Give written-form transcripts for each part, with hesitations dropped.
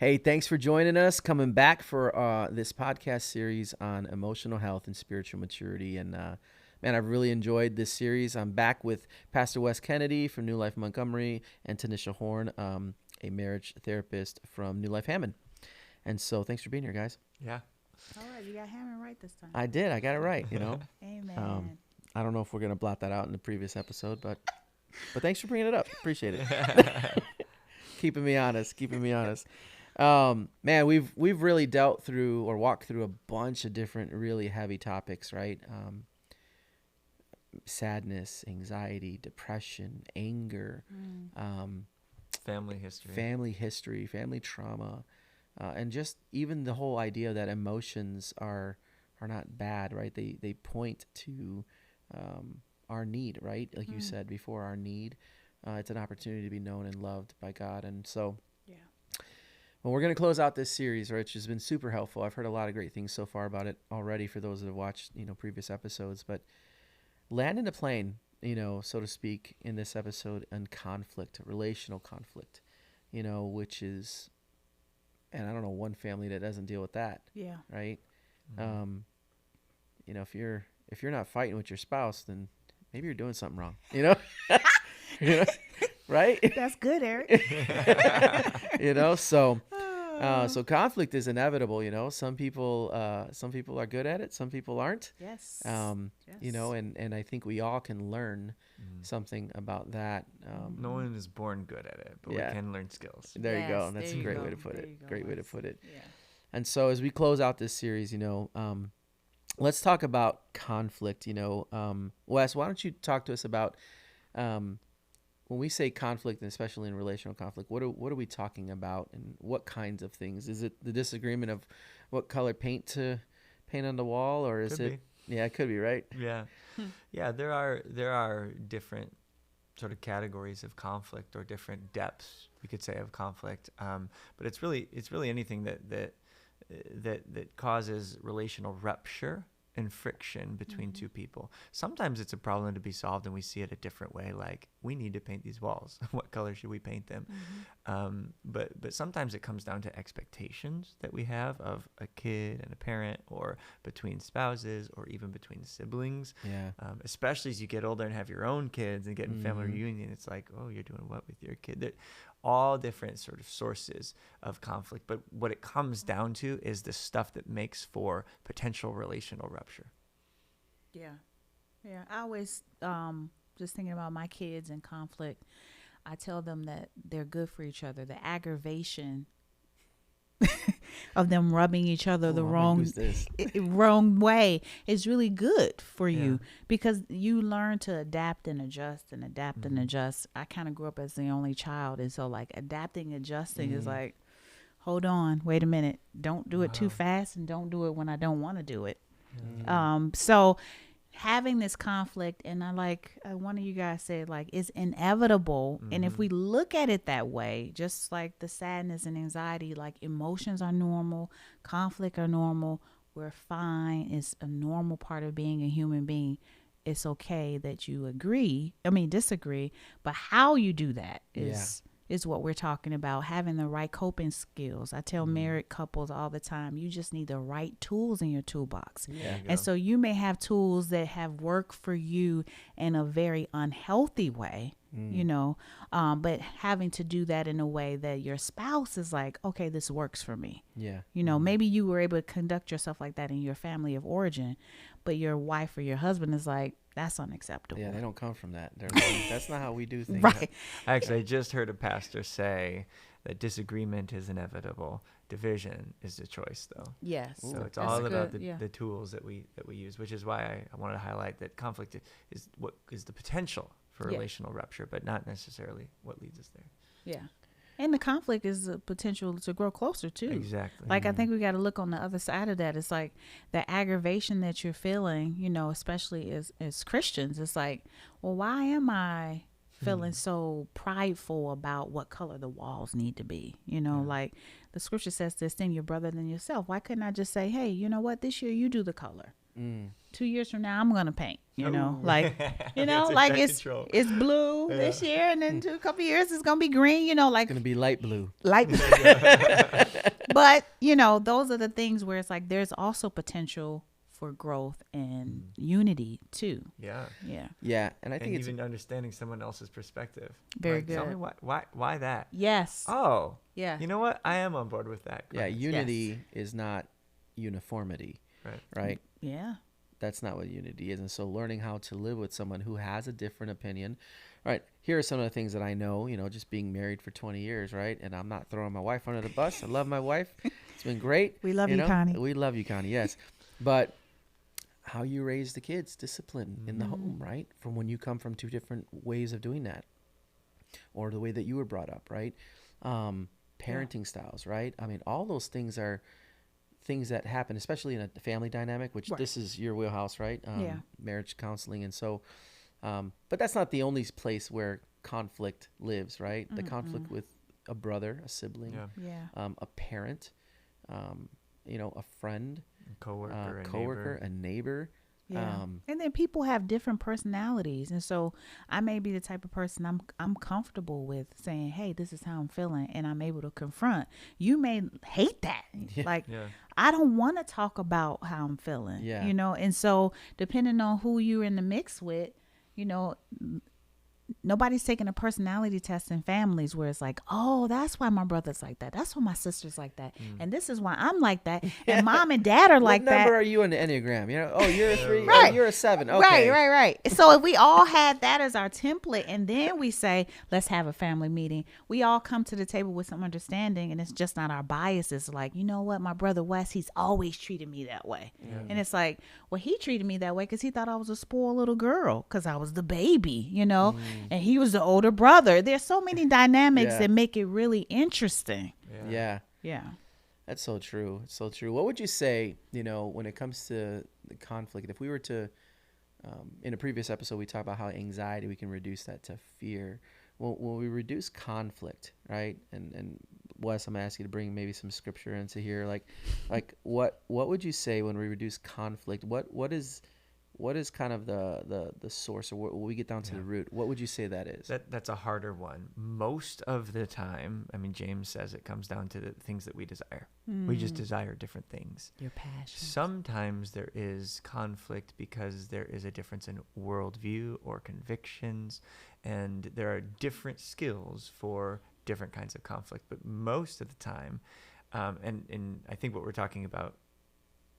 Hey, thanks for joining us. Coming back for this podcast series on emotional health and spiritual maturity. And man, I've really enjoyed this series. I'm back with Pastor Wes Kennedy from New Life Montgomery and Tanisha Horn, a marriage therapist from New Life Hammond. And so thanks for being here, guys. Yeah. All right, you got Hammond right this time. I did. I got it right, you know. Amen. I don't know if we're going to blot that out in the previous episode, but thanks for bringing it up. Appreciate it. Keeping me honest. Man, we've really dealt through or walked through a bunch of different really heavy topics, right? Sadness, anxiety, depression, anger, Family history, family trauma, and just even the whole idea that emotions are not bad, right? They point to our need, right? Like you said before, our need. It's an opportunity to be known and loved by God, and so. Well, we're going to close out this series, which has been super helpful. I've heard a lot of great things so far about it already for those that have watched, previous episodes. But landing the plane, so to speak, in this episode on conflict, relational conflict, which is, and I don't know one family that doesn't deal with that. Yeah. Right. Mm-hmm. If you're not fighting with your spouse, then maybe you're doing something wrong. Right? That's good, Eric. So conflict is inevitable. Some people are good at it, some people aren't. Yes. And I think we all can learn something about that. No one is born good at it, but we can learn skills. There you go. That's a great way to put it. Great way to put it. Yeah. And so as we close out this series, let's talk about conflict. Wes, why don't you talk to us about when we say conflict, and especially in relational conflict, what are we talking about, and what kinds of things? Is it the disagreement of what color paint to paint on the wall, or is it? Yeah, it could be, right? Yeah, yeah. There are different sort of categories of conflict, or different depths, we could say, of conflict. But it's really anything that causes relational rupture and friction between two people. Sometimes it's a problem to be solved and we see it a different way, like we need to paint these walls. What color should we paint them? But sometimes it comes down to expectations that we have of a kid and a parent, or between spouses, or even between siblings. Yeah. Especially as you get older and have your own kids and get in family reunion, it's like, oh, you're doing what with your kid? All different sort of sources of conflict. But what it comes down to is the stuff that makes for potential relational rupture. Yeah. Yeah. I always, just thinking about my kids and conflict, I tell them that they're good for each other. The aggravation of them rubbing each other the wrong way is really good for you, because you learn to adapt and adjust and adapt and adjust. I kind of grew up as the only child, and so like adapting, adjusting is like, hold on, wait a minute, don't do it too fast, and don't do it when I don't want to do it. So having this conflict, and I like one of you guys said, like, it's inevitable. And if we look at it that way, just like the sadness and anxiety, like emotions are normal, conflict are normal, we're fine. It's a normal part of being a human being. It's okay that you disagree, but how you do that is what we're talking about, having the right coping skills. I tell married couples all the time, you just need the right tools in your toolbox. And so you may have tools that have worked for you in a very unhealthy way, but having to do that in a way that your spouse is like, okay, this works for me. Yeah. Maybe you were able to conduct yourself like that in your family of origin, but your wife or your husband is like, that's unacceptable. Yeah, they don't come from that. That's not how we do things. Right. Actually, I just heard a pastor say that disagreement is inevitable. Division is the choice, though. Yes. So it's all about the tools that we use, which is why I wanted to highlight that conflict is what is the potential for relational rupture, but not necessarily what leads us there. Yeah. And the conflict is the potential to grow closer too. Exactly. Like, I think we got to look on the other side of that. It's like the aggravation that you're feeling, especially as Christians. It's like, well, why am I feeling so prideful about what color the walls need to be? Like the scripture says to esteem your brother than yourself. Why couldn't I just say, hey, you know what? This year you do the color. 2 years from now, I'm going to paint, like it's blue this year. And then a couple years, it's going to be green, like it's going to be light blue. But, those are the things where it's like there's also potential for growth and unity too. Yeah. Yeah. Yeah, and I And think it's even understanding someone else's perspective. Very Like, tell good. me why that? Yes. Oh, Yeah. you know what? I am on board with that. yeah, Clarence. unity is not uniformity, Right. right? Yeah. That's not what unity is. And so learning how to live with someone who has a different opinion. Right. Here are some of the things that I know, just being married for 20 years, right? And I'm not throwing my wife under the bus. I love my wife. It's been great. We love you, Connie. We love you, Connie, yes. But how you raise the kids, discipline in the home, right? From when you come from two different ways of doing that. Or the way that you were brought up, right? Parenting styles, right? I mean, all those things are things that happen, especially in a family dynamic, which Right. this is your wheelhouse, right? Yeah. Marriage counseling. And so, but that's not the only place where conflict lives, right? The conflict with a brother, a sibling, Yeah. Yeah. a parent, a friend, Coworker, coworker, a neighbor. Yeah. And then people have different personalities. And so I may be the type of person I'm comfortable with saying, hey, this is how I'm feeling, and I'm able to confront. You may hate that. Yeah. Like, Yeah. I don't want to talk about how I'm feeling. Yeah. And so depending on who you're in the mix with, nobody's taking a personality test in families where it's like, oh, that's why my brother's like that. That's why my sister's like that. And this is why I'm like that. And mom and dad are like what number that. are you in the Enneagram? Oh, you're a 3. Right. Oh, you're a 7. Okay. Right. So if we all had that as our template, and then we say, let's have a family meeting, we all come to the table with some understanding, and it's just not our biases. Like, you know what, my brother Wes, he's always treated me that way. And it's like, well, he treated me that way because he thought I was a spoiled little girl because I was the baby, and he was the older brother. There's so many dynamics Yeah. that make it really interesting. Yeah. Yeah. That's so true. It's so true. What would you say, when it comes to the conflict, if we were to, in a previous episode, we talked about how anxiety, we can reduce that to fear. Well, when we reduce conflict, right? And Wes, I'm asking you to bring maybe some scripture into here. Like what would you say when we reduce conflict? What is kind of the source, or when we get down to the root? What would you say that is? That's a harder one. Most of the time, I mean, James says it comes down to the things that we desire. We just desire different things. Your passion. Sometimes there is conflict because there is a difference in worldview or convictions, and there are different skills for different kinds of conflict. But most of the time, and I think what we're talking about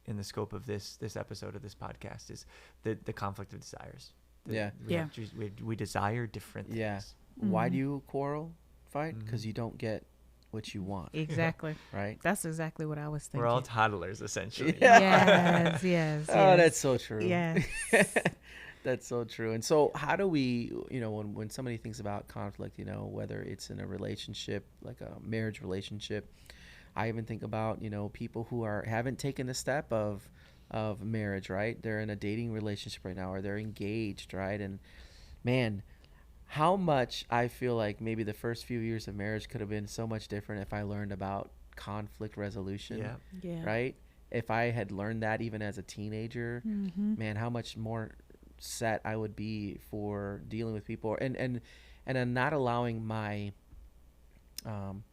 in the scope of this episode of this podcast is the conflict of desires. We desire different things. Yeah. Why do you quarrel, fight? Because you don't get what you want, Exactly. right? That's exactly what I was thinking. We're all toddlers, essentially. Yeah. Yes. Oh, that's so true. Yes. That's so true. And so how do we, when somebody thinks about conflict, whether it's in a relationship, like a marriage relationship, I even think about, people who haven't taken the step of marriage, right? They're in a dating relationship right now, or they're engaged, right? And man, how much I feel like maybe the first few years of marriage could have been so much different if I learned about conflict resolution, Yeah. right? If I had learned that even as a teenager, man, how much more set I would be for dealing with people, and not allowing my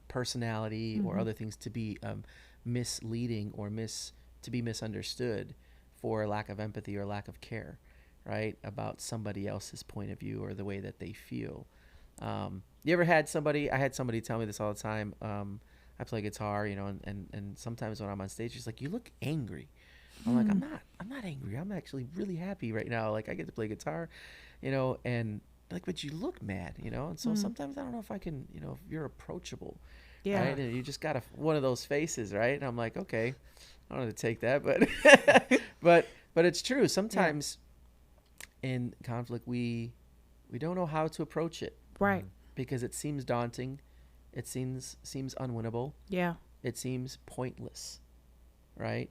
personality or other things to be misleading or to be misunderstood for lack of empathy or lack of care, right, about somebody else's point of view or the way that they feel. You ever had somebody? I had somebody tell me this all the time. I play guitar, and sometimes when I'm on stage, she's like, "You look angry." I'm like, I'm not angry. I'm actually really happy right now. Like, I get to play guitar, and like, but you look mad, and so sometimes I don't know if I can, if you're approachable, right? And you just got one of those faces, right? And I'm like, okay, I don't know how to take that, but but it's true. Sometimes in conflict, we don't know how to approach it, Right. because it seems daunting, it seems unwinnable, Yeah. it seems pointless, right?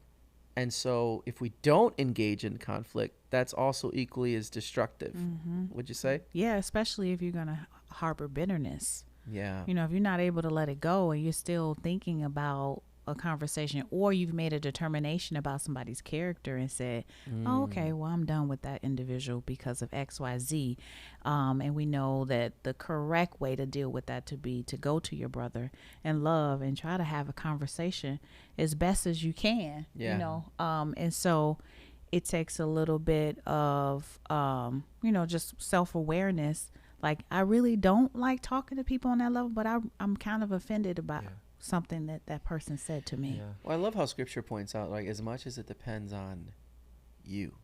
And so if we don't engage in conflict, that's also equally as destructive. Would you say? Yeah, especially if you're going to harbor bitterness. Yeah. If you're not able to let it go and you're still thinking about a conversation, or you've made a determination about somebody's character and said, oh, okay, well, I'm done with that individual because of XYZ. And we know that the correct way to deal with that to be to go to your brother and love and try to have a conversation as best as you can, Yeah. you know. And so it takes a little bit of, you know, just self-awareness. Like, I really don't like talking to people on that level, but I'm kind of offended about Yeah. something that that person said to me. Yeah. Well, I love how Scripture points out, like, as much as it depends on you,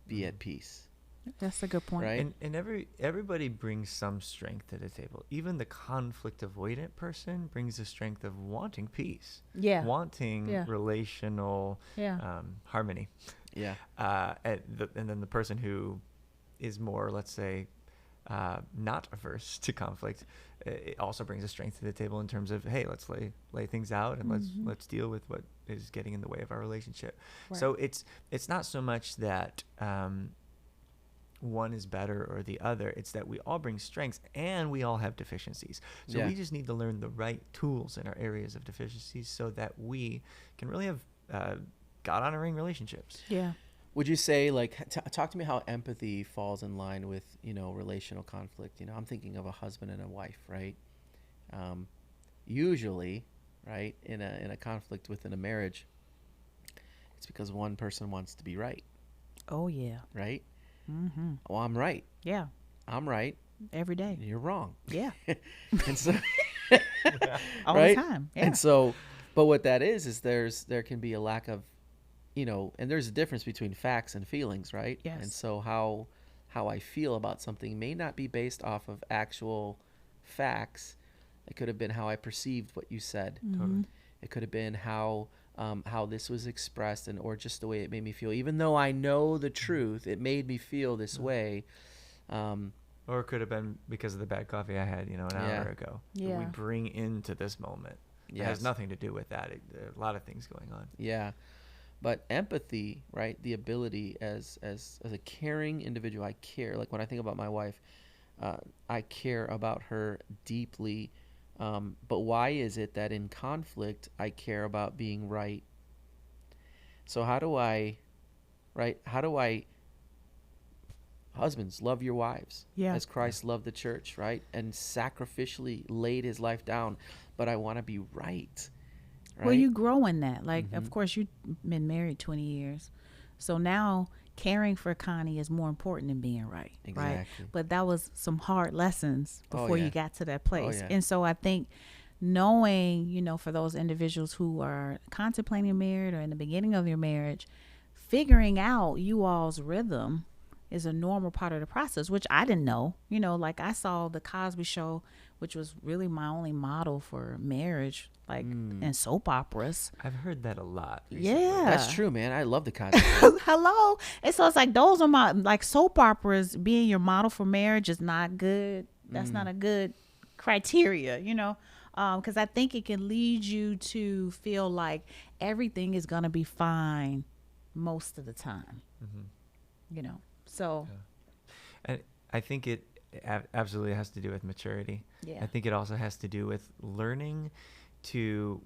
be at peace, That's a good point. right? And everybody brings some strength to the table. Even the conflict avoidant person brings the strength of wanting peace, Yeah. wanting Yeah. relational Yeah. harmony. Yeah. And then the person who is more, let's say, not averse to conflict, it also brings a strength to the table in terms of, hey, let's lay things out and let's deal with what is getting in the way of our relationship. Right. So it's not so much that one is better or the other. It's that we all bring strengths and we all have deficiencies. So Yeah. we just need to learn the right tools in our areas of deficiencies so that we can really have God-honoring relationships. Yeah. Would you say, like, talk to me how empathy falls in line with, you know, relational conflict? You know, I'm thinking of a husband and a wife, right? Usually, right, in a conflict within a marriage, it's because one person wants to be right, Oh, yeah. right? Mm-hmm. Well, I'm right. Yeah. I'm right. Every day. You're wrong. Yeah. And so, All right? the time. Yeah. And so, but what that is there can be a lack of, you know, and there's a difference between facts and feelings, right? Yes. And so how I feel about something may not be based off of actual facts. It could have been how I perceived what you said. Totally. It could have been how this was expressed, and or just the way it made me feel. Even though I know the truth, it made me feel this way. Or it could have been because of the bad coffee I had, an Yeah. hour ago. That Yeah. we bring into this moment. It Yes. has nothing to do with that. There are a lot of things going on. Yeah. But empathy, right? The ability as a caring individual, I care. Like when I think about my wife, I care about her deeply. But why is it that in conflict I care about being right? So how do I husbands, love your wives Yeah. as Christ loved the church, right? And sacrificially laid his life down. But I want to be right. Right? Well, you grow in that. Like, Mhm. of course, you've been married 20 years. So now caring for Connie is more important than being right. Right. Exactly. But that was some hard lessons Oh, before yeah. you got to that place. yeah. And so I think knowing, for those individuals who are contemplating marriage or in the beginning of your marriage, figuring out you all's rhythm is a normal part of the process, which I didn't know. Like I saw the Cosby Show, which was really my only model for marriage, like in soap operas. I've heard that a lot recently. Yeah. That's true, man. I love the Cosby Show. Hello. And so it's like those are my, like, soap operas being your model for marriage is not good. That's not a good criteria, because I think it can lead you to feel like everything is going to be fine most of the time, so And I think it absolutely has to do with maturity. yeah. I think it also has to do with learning to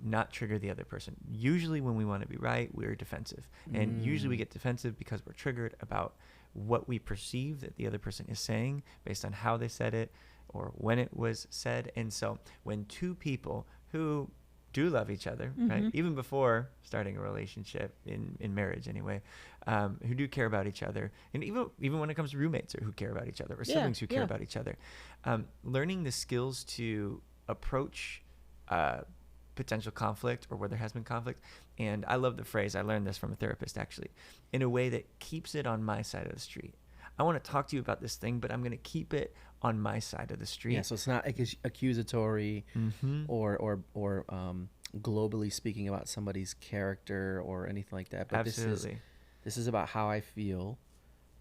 not trigger the other person. Usually when we want to be right, we're defensive. And usually we get defensive because we're triggered about what we perceive that the other person is saying based on how they said it or when it was said. And so when two people who do love each other, right, even before starting a relationship in marriage anyway, who do care about each other, and even when it comes to roommates or who care about each other or siblings who care about each other, learning the skills to approach potential conflict or where there has been conflict. And I love the phrase, I learned this from a therapist actually, in a way that keeps it on my side of the street. I want to talk to you about this thing, but I'm going to keep it on my side of the street. Yeah, so it's not accusatory or globally speaking about somebody's character or anything like that. But Absolutely. this is about how I feel,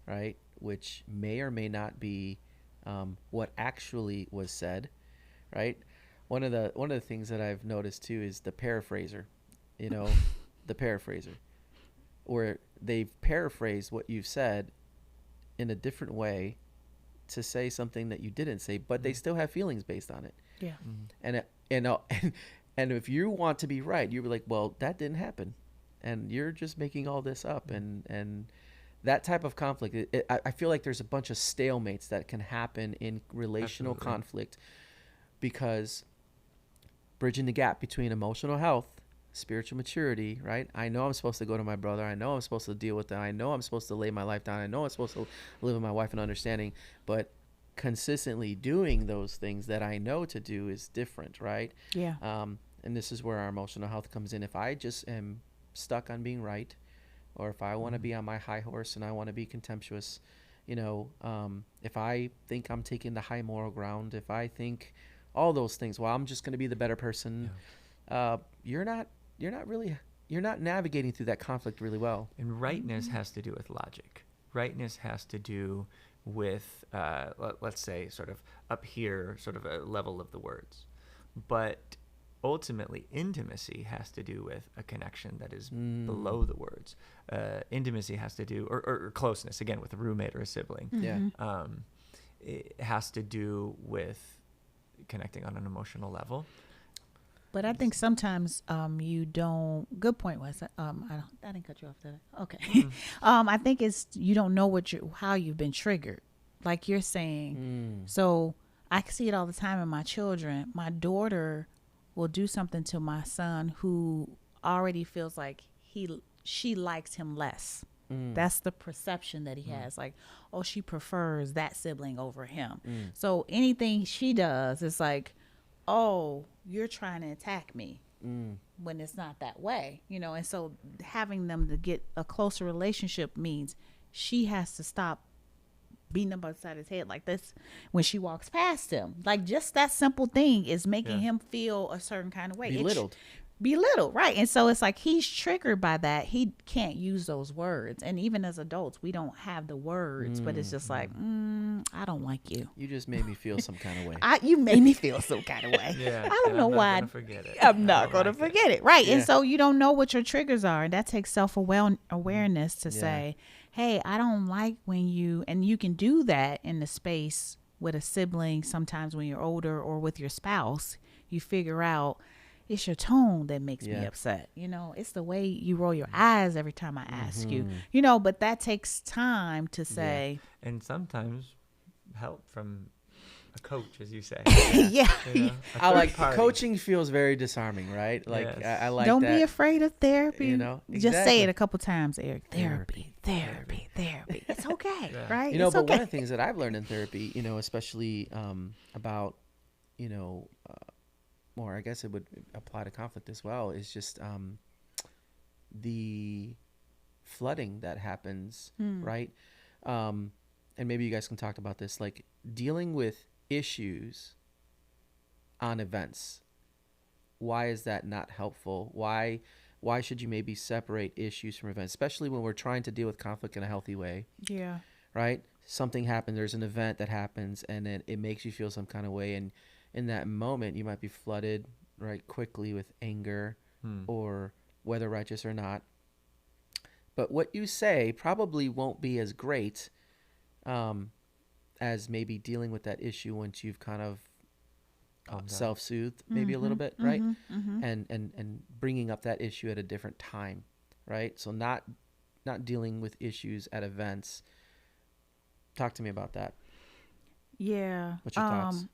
right? Which may or may not be what actually was said, right? One of the things that I've noticed too is the paraphraser, the paraphraser, where they've paraphrased what you've said in a different way to say something that you didn't say, but they still have feelings based on it. Yeah. And And if you want to be right, you're like, well, that didn't happen, and you're just making all this up, and that type of conflict. I feel like there's a bunch of stalemates that can happen in relational Absolutely. conflict because bridging the gap between emotional health, spiritual maturity, right? I know I'm supposed to go to my brother. I know I'm supposed to deal with them. I know I'm supposed to lay my life down. I know I'm supposed to live with my wife in understanding, but consistently doing those things that I know to do is different, right? Yeah. And this is where our emotional health comes in. If I just am stuck on being right, or if I want to be on my high horse and I want to be contemptuous, if I think I'm taking the high moral ground, if I think all those things, well, I'm just going to be the better person. Yeah. You're not navigating through that conflict really well. And rightness has to do with logic. Rightness has to do with, let's say, sort of up here, sort of a level of the words. But ultimately, intimacy has to do with a connection that is below the words. Intimacy has to do, or closeness, again, with a roommate or a sibling. Yeah. It has to do with connecting on an emotional level. But I think sometimes you don't. Good point, Wes. I didn't cut you off there. Okay. I think it's you don't know how you've been triggered, like you're saying. So I see it all the time in my children. My daughter will do something to my son who already feels like she likes him less. That's the perception that he has. Like, oh, she prefers that sibling over him. So anything she does is like, oh, you're trying to attack me when it's not that way, and so having them to get a closer relationship means she has to stop beating him upside his head like this when she walks past him. Like, just that simple thing is making him feel a certain kind of way. Belittled, right? And so it's like he's triggered by that. He can't use those words, and even as adults we don't have the words, but it's just like I don't like you. You just made me feel some kind of way. You made me feel some kind of way. Yeah, I don't know why. I'm not going to forget it. Right. And so you don't know what your triggers are. And that takes self-awareness to say, hey, I don't like when and you can do that in the space with a sibling. Sometimes when you're older or with your spouse, you figure out it's your tone that makes me upset. It's the way you roll your eyes every time I ask you, but that takes time to say. And sometimes help from a coach, as you say. Yeah. I like coaching feels very disarming, right? Like I like don't that. be afraid of therapy. Exactly. Just say it a couple times, Eric. Therapy. It's okay, right? But okay. one of the things that I've learned in therapy, especially about, or I guess it would apply to conflict as well, is just the flooding that happens, right? And maybe you guys can talk about this, like dealing with issues on events. Why is that not helpful? Why should you maybe separate issues from events, especially when we're trying to deal with conflict in a healthy way? Yeah. Right? Something happened, there's an event that happens, and then it makes you feel some kind of way, and in that moment you might be flooded right quickly with anger or whether righteous or not. But what you say probably won't be as great as maybe dealing with that issue once you've kind of self-soothed maybe a little bit, right? And bringing up that issue at a different time, right? So not dealing with issues at events. Talk to me about that. Yeah. What's your thoughts?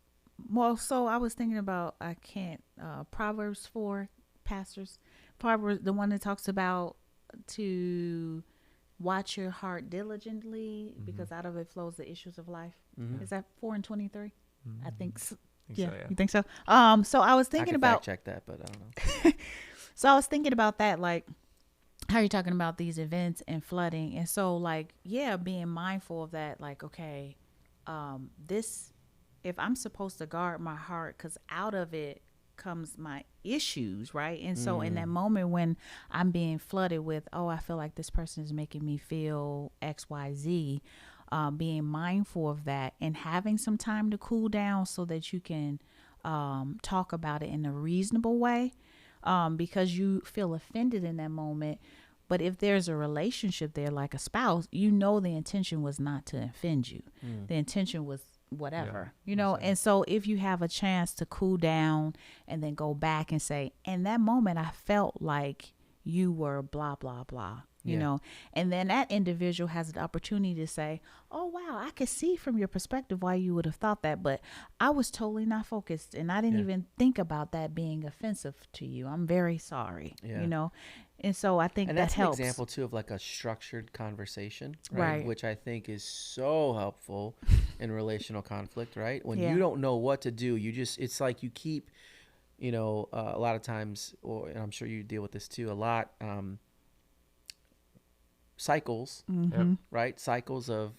Well, so I was thinking about Proverbs 4, Proverbs, the one that talks about to watch your heart diligently because out of it flows the issues of life. Is that 4:23? I think so. Yeah. You think so? So I was thinking about fact check that, but I don't know. So I was thinking about that, like how you're talking about these events and flooding, and so like being mindful of that, like okay, this. If I'm supposed to guard my heart, because out of it comes my issues, right? And so in that moment when I'm being flooded with, oh, I feel like this person is making me feel X, Y, Z, being mindful of that and having some time to cool down so that you can talk about it in a reasonable way, because you feel offended in that moment. But if there's a relationship there, like a spouse, the intention was not to offend you. The intention was whatever, understand. and so if you have a chance to cool down and then go back and say, in that moment I felt like you were blah blah blah, Yeah. and then that individual has the opportunity to say, oh wow, I could see from your perspective why you would have thought that, but I was totally not focused and I didn't Yeah. even think about that being offensive to you. I'm very sorry. Yeah. And so I think And that that's an helps. example too of like a structured conversation, right? Right. Which I think is so helpful in relational conflict, right? When you Yeah. don't know what to do, it's like you keep, a lot of times, and I'm sure you deal with this too a lot, cycles, Mm-hmm. right? Cycles of,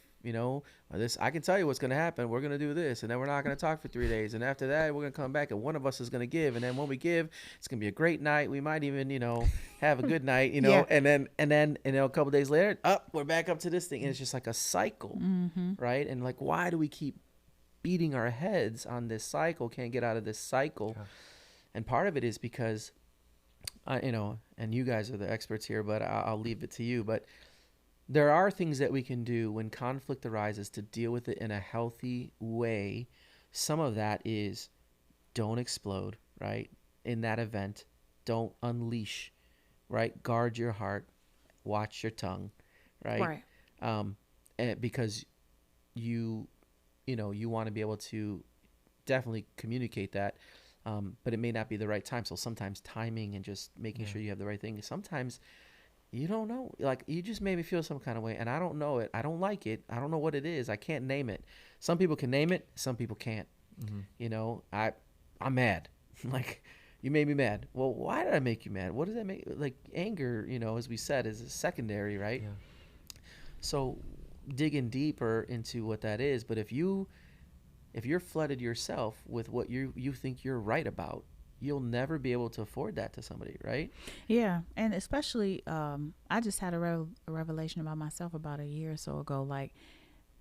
this, I can tell you what's going to happen. We're going to do this, and then we're not going to talk for 3 days. And after that, we're going to come back, and one of us is going to give. And then when we give, it's going to be a great night. We might even, have a good night, Yeah. and then, a couple days later, we're back up to this thing. And it's just like a cycle, Mm-hmm. right? And like, why do we keep beating our heads on this cycle? Can't get out of this cycle. Yeah. And part of it is because, and you guys are the experts here, but I'll leave it to you. But there are things that we can do when conflict arises to deal with it in a healthy way. Some of that is don't explode, right? In that event, don't unleash, right? Guard your heart, watch your tongue, right? Right. Because you want to be able to definitely communicate that, but it may not be the right time. So sometimes timing and just making sure you have the right thing. Sometimes you don't know, like you just made me feel some kind of way, and I don't know it. I don't like it. I don't know what it is. I can't name it. Some people can name it. Some people can't. I'm mad. Like, you made me mad. Well, why did I make you mad? What does that make? Like, anger, as we said, is a secondary, right? Yeah. So digging deeper into what that is. But if you're flooded yourself with what you think you're right about, you'll never be able to afford that to somebody, right? Yeah, and especially, I just had a revelation about myself about a year or so ago. Like,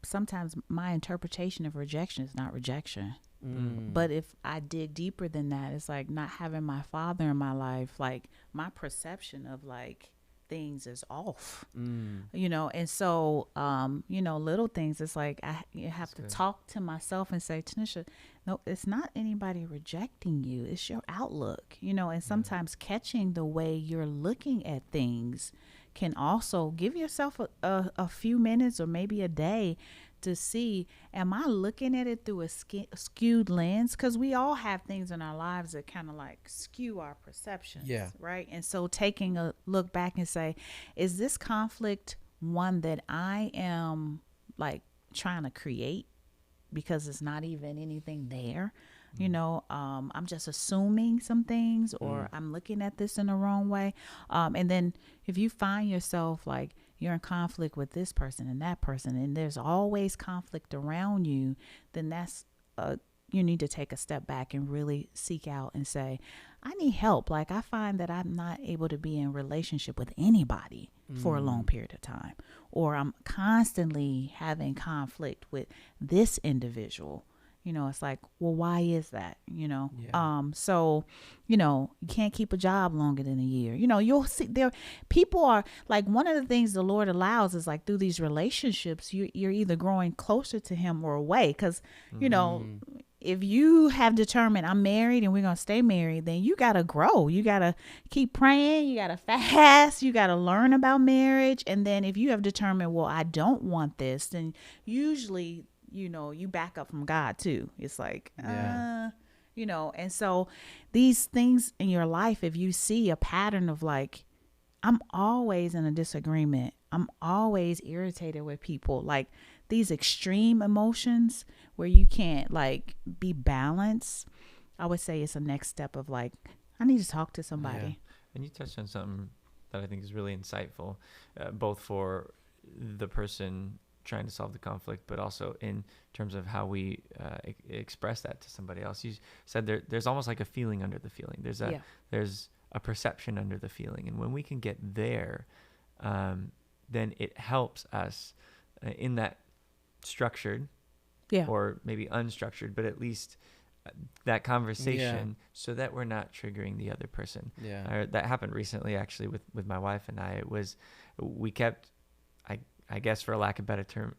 sometimes my interpretation of rejection is not rejection. But if I dig deeper than that, it's like not having my father in my life. Like, my perception of like things is off, and so, little things. It's like you have That's to good. talk to myself and say, Tanisha, no, it's not anybody rejecting you. It's your outlook, and sometimes catching the way you're looking at things can also give yourself a few minutes or maybe a day to see, am I looking at it through a skewed lens? Because we all have things in our lives that kind of like skew our perceptions, Yeah. right? And so taking a look back and say, is this conflict one that I am like trying to create because it's not even anything there? I'm just assuming some things, or I'm looking at this in the wrong way. And then if you find yourself like you're in conflict with this person and that person, and there's always conflict around you, then that's you need to take a step back and really seek out and say, I need help. Like, I find that I'm not able to be in relationship with anybody for a long period of time, or I'm constantly having conflict with this individual. It's like, well, why is that? So, you can't keep a job longer than a year. You'll see there, people are like, one of the things the Lord allows is like through these relationships, you're either growing closer to him or away. Cause if you have determined I'm married and we're going to stay married, then you got to grow. You got to keep praying. You got to fast. You got to learn about marriage. And then if you have determined, well, I don't want this, then usually, you back up from God too. It's like, and so these things in your life, if you see a pattern of like, I'm always in a disagreement, I'm always irritated with people, like these extreme emotions where you can't like be balanced, I would say it's a next step of like, I need to talk to somebody. Yeah. And you touched on something that I think is really insightful, both for the person trying to solve the conflict, but also in terms of how we express that to somebody else. You said there's almost like a feeling under the feeling. There's a perception under the feeling, and when we can get there, then it helps us in that structured, or maybe unstructured, but at least that conversation, so that we're not triggering the other person. That happened recently, actually, with my wife and I. It was, we kept, I guess for a lack of better term,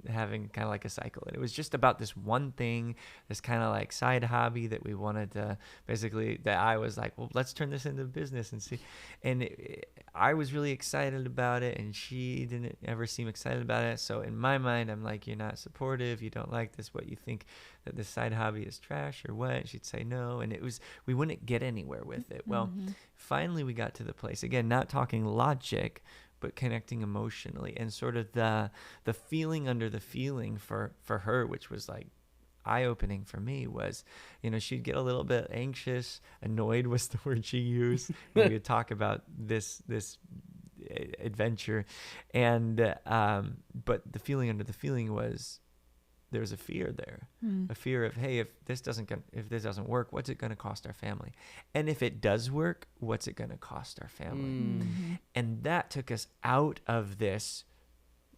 having kind of like a cycle. And it was just about this one thing, this kind of like side hobby that we wanted to basically, that I was like, well, let's turn this into business and see. And I was really excited about it, and she didn't ever seem excited about it. So in my mind, I'm like, you're not supportive. You don't like this. What, you think that this side hobby is trash or what? She'd say no. And it was, we wouldn't get anywhere with it. Well, finally we got to the place, again, not talking logic, but connecting emotionally, and sort of the feeling under the feeling for her, which was like eye-opening for me, was, you know, she'd get a little bit anxious, annoyed was the word she used when we would talk about this adventure, and but the feeling under the feeling was, there was a fear there, a fear of, hey, if this doesn't work, what's it going to cost our family? And if it does work, what's it going to cost our family? And that took us out of this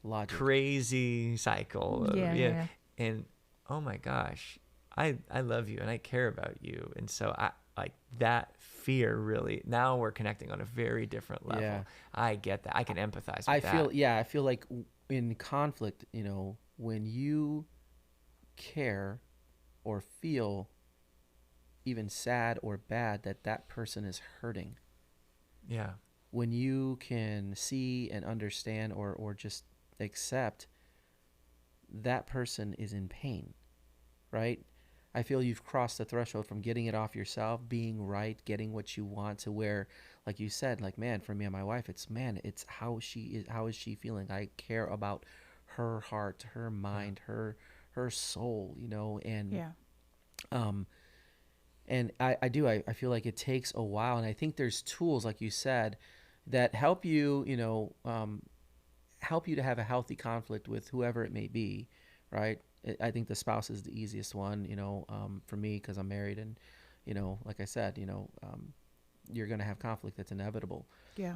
Logic. crazy cycle. Yeah. And oh my gosh, I love you and I care about you. And so I like that fear really, now we're connecting on a very different level. Yeah. I get that. I can empathize with I that. feel like in conflict, you know, when you care or feel even sad or bad that that person is hurting, Yeah. when you can see and understand or just accept that person is in pain, right? I feel you've crossed the threshold from getting it off yourself, being right, getting what you want, to where, like you said, like, man, for me and my wife, it's how is she feeling? I care about her heart, her mind, her soul, you know, and Yeah. and I feel like it takes a while, and I think there's tools, like you said, that help you, you know, help you to have a healthy conflict with whoever it may be, right? I think the spouse is the easiest one, you know, for me, because I'm married, and, you know, like I said, you know, you're going to have conflict. That's inevitable. Yeah.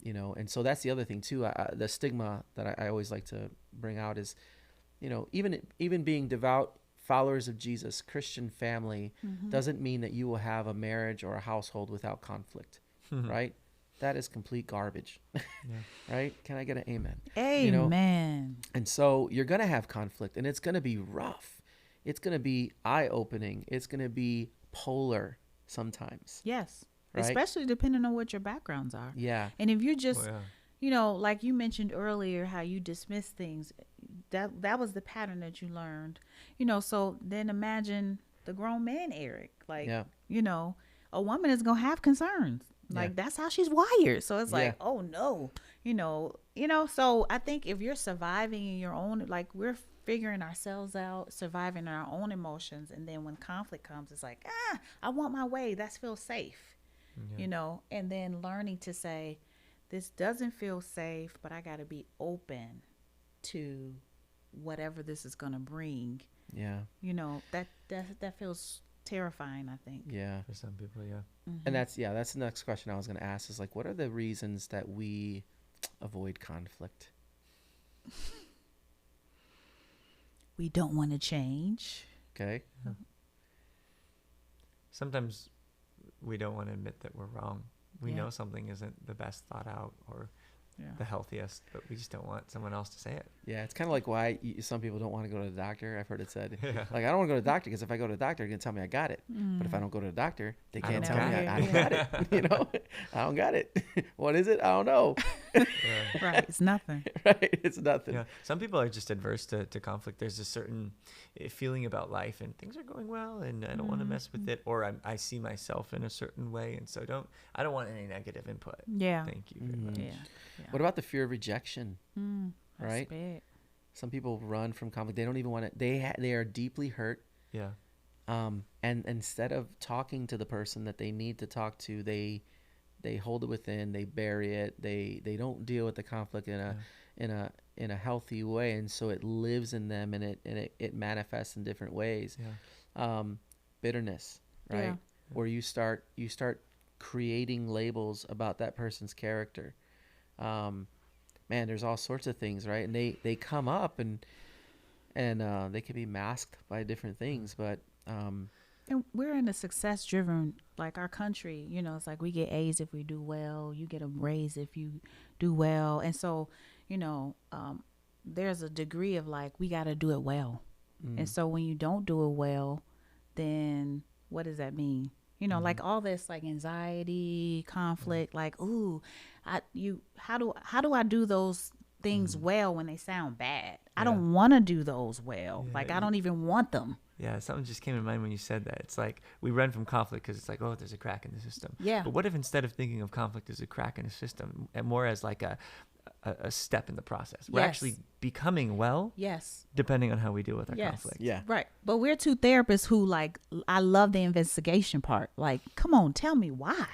You know, and so that's the other thing too. The stigma that I always like to bring out is, you know, even being devout followers of Jesus, Christian family, doesn't mean that you will have a marriage or a household without conflict, right? That is complete garbage, right? Can I get an amen? You know? Amen. And so you're going to have conflict, and it's going to be rough. It's going to be eye-opening. It's going to be polar sometimes, Yes. right? Especially depending on what your backgrounds are. Yeah. And if you're just, Oh, yeah. you know, like you mentioned earlier, how you dismiss things, that was the pattern that you learned, you know. So then imagine the grown man, Eric. Like, Yeah. you know, a woman is gonna have concerns. Like Yeah. that's how she's wired. So it's like, Yeah. oh no, you know. So I think if you're surviving in your own, like we're figuring ourselves out, surviving our own emotions, and then when conflict comes, it's like, I want my way. That feels safe, you know. And then learning to say, this doesn't feel safe, but I got to be open to whatever this is going to bring. Yeah. You know, that feels terrifying, I think. Yeah. For some people, yeah. And that's the next question I was going to ask, is like, what are the reasons that we avoid conflict? We don't want to change. Okay. Sometimes we don't want to admit that we're wrong. We Yeah. know something isn't the best thought out or Yeah. the healthiest, but we just don't want someone else to say it. Yeah, it's kind of like why some people don't want to go to the doctor. I've heard it said, Yeah. like, I don't want to go to the doctor because if I go to the doctor, they're going to tell me I got it. But if I don't go to the doctor, they I can't don't tell me got I it. don't got it. You know, I don't got it. What is it? I don't know. Yeah. Right. It's nothing. Right? It's nothing. Yeah. Some people are just adverse to conflict. There's a certain feeling about life and things are going well and I don't want to mess with it, or I see myself in a certain way. And so I don't want any negative input. Yeah. Thank you very much. Yeah. What about the fear of rejection? That's Right? big. Some people run from conflict. They don't even want to. They are deeply hurt. Yeah. And instead of talking to the person that they need to talk to, they hold it within. They bury it. They don't deal with the conflict in a healthy way, and so it lives in them, and it manifests in different ways. Yeah. Bitterness, right? Yeah. Where you start creating labels about that person's character. Man, there's all sorts of things, right? And they come up and they can be masked by different things, but And we're in a success driven, like our country, you know, it's like we get A's if we do well, you get a raise if you do well. And so, you know, there's a degree of like, we got to do it well. And Mm. so when you don't do it well, then what does that mean? Like all this like anxiety, conflict, like, ooh, how do I do those things well when they sound bad? I Yeah. don't want to do those well. Like I Yeah. don't even want them. Yeah, something just came to mind when you said that. It's like we run from conflict because it's like, oh, there's a crack in the system. Yeah. But what if instead of thinking of conflict as a crack in the system, and more as like a step in the process, we're Yes. actually becoming well, Yes. depending on how we deal with our Yes. conflict. Yeah. Right. But we're two therapists who like, I love the investigation part. Like, come on, tell me why.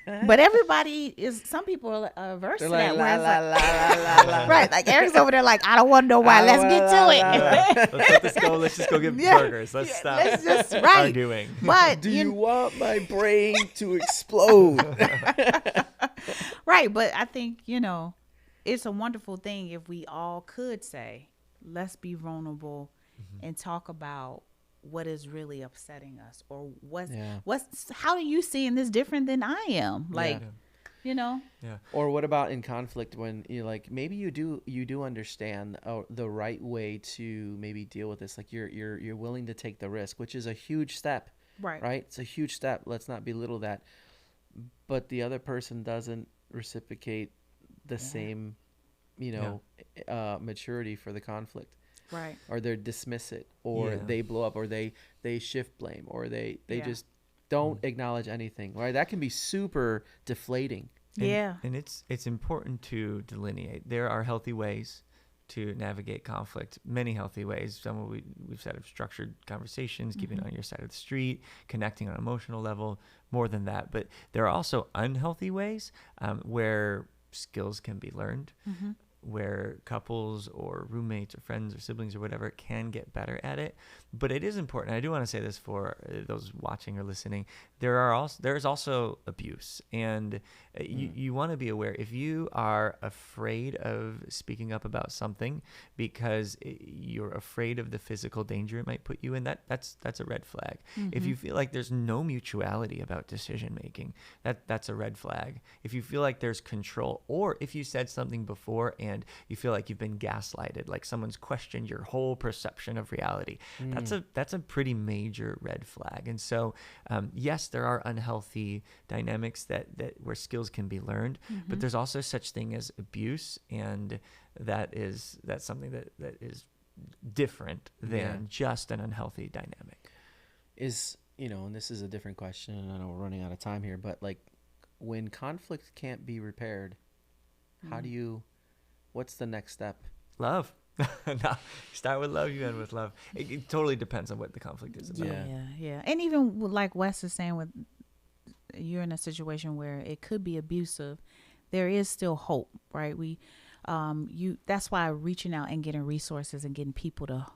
But everybody some people are averse They're to like, that. la, where it's la, like, la, la, la. right. Like Eric's over there like, I don't want to know why. I Let's don't get wanna- to la, it. la, la. Let's let this go. Let's just go get Yeah. burgers. Let's Yeah, stop let's just- right. arguing. But Do you want my brain to explode? right. But I think, it's a wonderful thing if we all could say, let's be vulnerable and talk about what is really upsetting us, or Yeah. how are you seeing this different than I am? Like, Yeah. Or what about in conflict when you like maybe you do understand the right way to maybe deal with this, like you're willing to take the risk, which is a huge step, right? It's a huge step. Let's not belittle that. But the other person doesn't reciprocate the same, maturity for the conflict, right. or they dismiss it, or Yeah. they blow up, or they shift blame, or they Yeah. just don't acknowledge anything, right? That can be super deflating. Yeah. And it's important to delineate. There are healthy ways to navigate conflict, many healthy ways. Some of we've said of structured conversations, keeping on your side of the street, connecting on an emotional level, more than that. But there are also unhealthy ways where skills can be learned, where couples or roommates or friends or siblings or whatever can get better at it. But it is important. I do want to say this for those watching or listening. There's also abuse, and you want to be aware if you are afraid of speaking up about something because you're afraid of the physical danger it might put you in. That's a red flag. If you feel like there's no mutuality about decision making, that's a red flag. If you feel like there's control, or if you said something before and you feel like you've been gaslighted, like someone's questioned your whole perception of reality, that's a pretty major red flag. And so yes, there are unhealthy dynamics that where skills can be learned, but there's also such thing as abuse, and that's something that is different than just an unhealthy dynamic. And this is a different question, and I know we're running out of time here, but like when conflict can't be repaired, what's the next step? Love. No, start with love, you end with love. It totally depends on what the conflict is about. Yeah. And even like Wes is saying, with you're in a situation where it could be abusive, there is still hope, right? That's why reaching out and getting resources and getting people to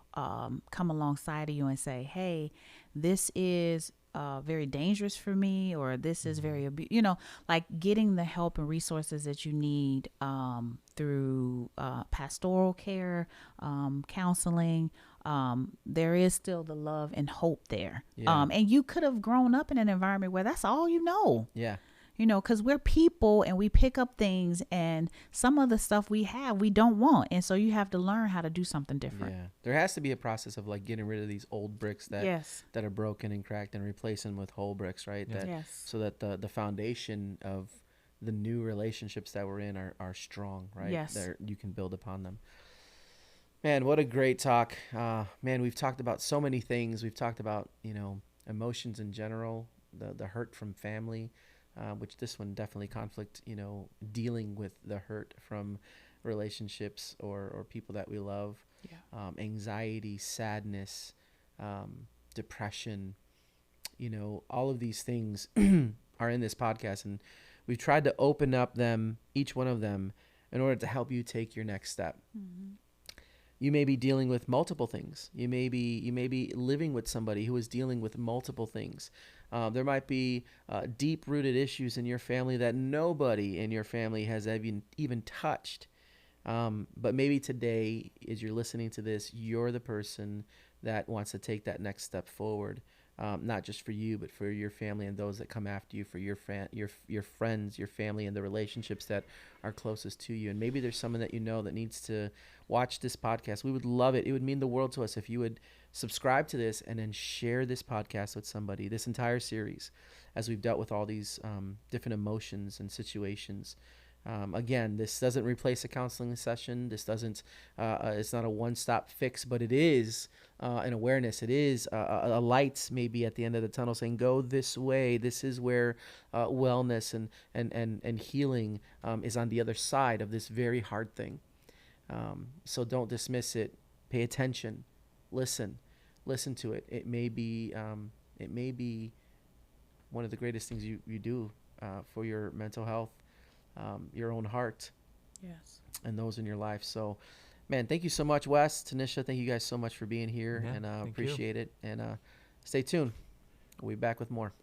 come alongside of you and say, hey, this is very dangerous for me, or this is very like getting the help and resources that you need through pastoral care, counseling. There is still the love and hope there. And you could have grown up in an environment where that's all because we're people and we pick up things, and some of the stuff we don't want, and so you have to learn how to do something different. There has to be a process of like getting rid of these old bricks that are broken and cracked, and replacing them with whole bricks, right? So that the foundation of the new relationships that we're in are strong, right? You can build upon them. Man, what a great talk. Man, we've talked about so many things. We've talked about emotions in general, the hurt from family, which this one definitely conflict, dealing with the hurt from relationships or people that we love, anxiety, sadness, depression, all of these things are in this podcast, and we've tried to open up each one of them in order to help you take your next step. You may be dealing with multiple things. You may be living with somebody who is dealing with multiple things. There might be deep-rooted issues in your family that nobody in your family has even touched. But maybe today, as you're listening to this, you're the person that wants to take that next step forward. not just for you, but for your family and those that come after you, for your friends, your family, and the relationships that are closest to you. And maybe there's someone that you know that needs to watch this podcast. We would love it. It would mean the world to us if you would subscribe to this and then share this podcast with somebody, this entire series, as we've dealt with all these different emotions and situations. Again, this doesn't replace a counseling session. This doesn't, it's not a one-stop fix, but it is an awareness. It is a light maybe at the end of the tunnel saying, go this way. This is where wellness and healing is on the other side of this very hard thing. So don't dismiss it. Pay attention. Listen to it. It may be one of the greatest things you do for your mental health, your own heart, Yes. and those in your life. So, man, thank you so much, Wes, Tanisha. Thank you guys so much for being here, Yeah, and thank you. appreciate it. And stay tuned. We'll be back with more.